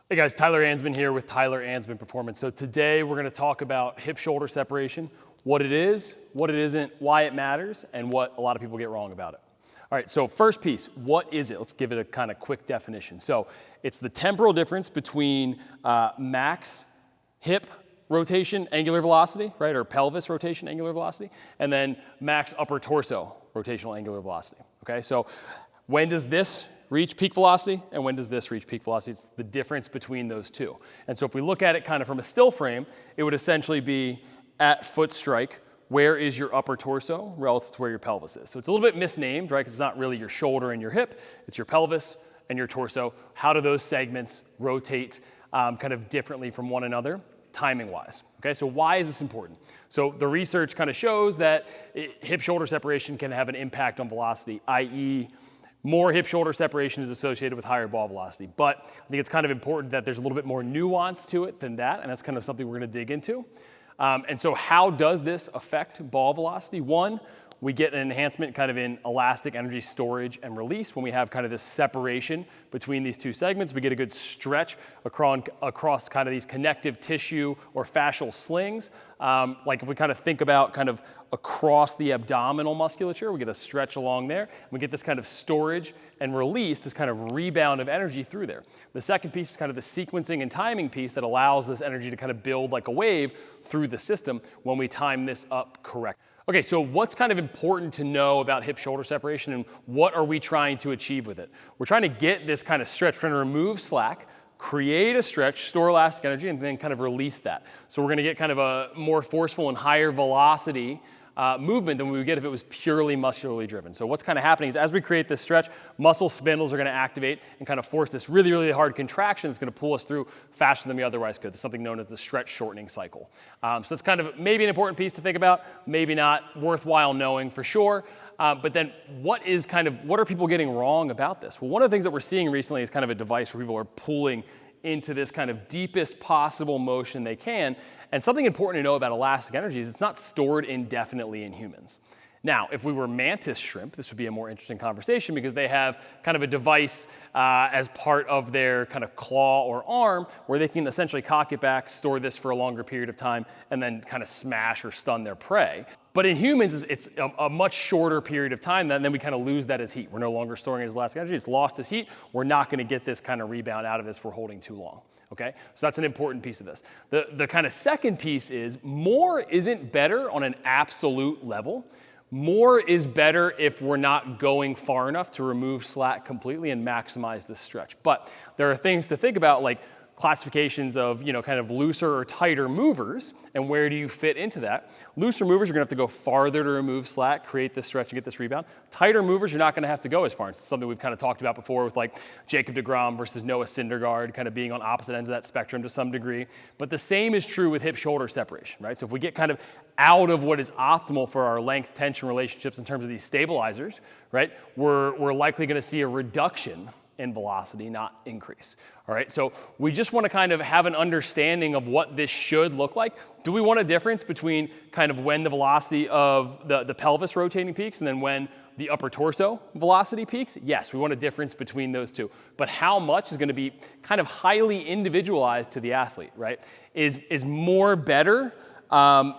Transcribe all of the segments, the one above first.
Hey guys, Tyler Ansman here with Tyler Ansman Performance. So today we're going to talk about hip-shoulder separation, what it is, what it isn't, why it matters, and what a lot of people get wrong about it. All right, so first piece, what is it? Let's give it a kind of quick definition. So it's the temporal difference between max hip rotation angular velocity, right, or pelvis rotation angular velocity, and then max upper torso rotational angular velocity. Okay, so when does this reach peak velocity and when does this reach peak velocity? It's the difference between those two. And so if we look at it kind of from a still frame, it would essentially be at foot strike, where is your upper torso relative to where your pelvis is? So it's a little bit misnamed, right? Because it's not really your shoulder and your hip, it's your pelvis and your torso. How do those segments rotate kind of differently from one another, timing wise? Okay, so why is this important? So the research kind of shows that hip-shoulder separation can have an impact on velocity, i.e., more hip-shoulder separation is associated with higher ball velocity. But I think it's kind of important that there's a little bit more nuance to it than that, and that's kind of something we're going to dig into. And so how does this affect ball velocity? One, we get an enhancement kind of in elastic energy storage and release. When we have kind of this separation between these two segments, we get a good stretch across kind of these connective tissue or fascial slings. Like if we kind of think about kind of across the abdominal musculature, we get a stretch along there. We get this kind of storage and release, this kind of rebound of energy through there. The second piece is kind of the sequencing and timing piece that allows this energy to kind of build like a wave through the system when we time this up correctly. Okay, so what's kind of important to know about hip-shoulder separation and what are we trying to achieve with it? We're trying to get this kind of stretch, trying to remove slack, create a stretch, store elastic energy, and then kind of release that. So we're gonna get kind of a more forceful and higher velocity movement than we would get if it was purely muscularly driven. So what's kind of happening is as we create this stretch, muscle spindles are going to activate and kind of force this really, really hard contraction that's going to pull us through faster than we otherwise could. There's something known as the stretch shortening cycle. So it's kind of maybe an important piece to think about, maybe not, worthwhile knowing for sure. But then what are people getting wrong about this? Well, one of the things that we're seeing recently is kind of a device where people are pulling into this kind of deepest possible motion they can. And something important to know about elastic energy is it's not stored indefinitely in humans. Now, if we were mantis shrimp, this would be a more interesting conversation because they have kind of a device as part of their kind of claw or arm where they can essentially cock it back, store this for a longer period of time, and then kind of smash or stun their prey. But in humans, it's a much shorter period of time, and then we kind of lose that as heat. We're no longer storing it as elastic energy. It's lost as heat. We're not going to get this kind of rebound out of this if we're holding too long. Okay, so that's an important piece of this. The kind of second piece is more isn't better on an absolute level. More is better if we're not going far enough to remove slack completely and maximize the stretch. But there are things to think about, like classifications of, kind of looser or tighter movers, and where do you fit into that? Looser movers, you're gonna have to go farther to remove slack, create this stretch and get this rebound. Tighter movers, you're not gonna have to go as far. It's something we've kind of talked about before with like Jacob deGrom versus Noah Syndergaard, kind of being on opposite ends of that spectrum to some degree. But the same is true with hip-shoulder separation, right? So if we get kind of out of what is optimal for our length-tension relationships in terms of these stabilizers, right, we're likely gonna see a reduction in velocity, not increase. All right, so we just want to kind of have an understanding of what this should look like. Do we want a difference between kind of when the velocity of the pelvis rotating peaks and then when the upper torso velocity peaks? Yes, we want a difference between those two. But how much is going to be kind of highly individualized to the athlete, right? Is more better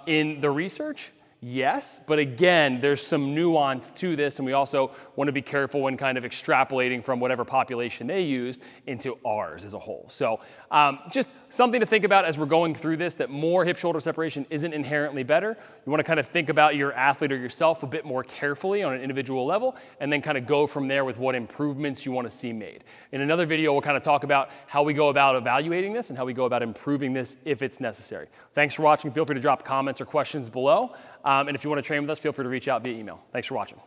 in the research? Yes, but again, there's some nuance to this, and we also want to be careful when kind of extrapolating from whatever population they used into ours as a whole. So just something to think about as we're going through this, that more hip-shoulder separation isn't inherently better. You want to kind of think about your athlete or yourself a bit more carefully on an individual level, and then kind of go from there with what improvements you want to see made. In another video, we'll kind of talk about how we go about evaluating this and how we go about improving this if it's necessary. Thanks for watching. Feel free to drop comments or questions below. And if you want to train with us, feel free to reach out via email. Thanks for watching.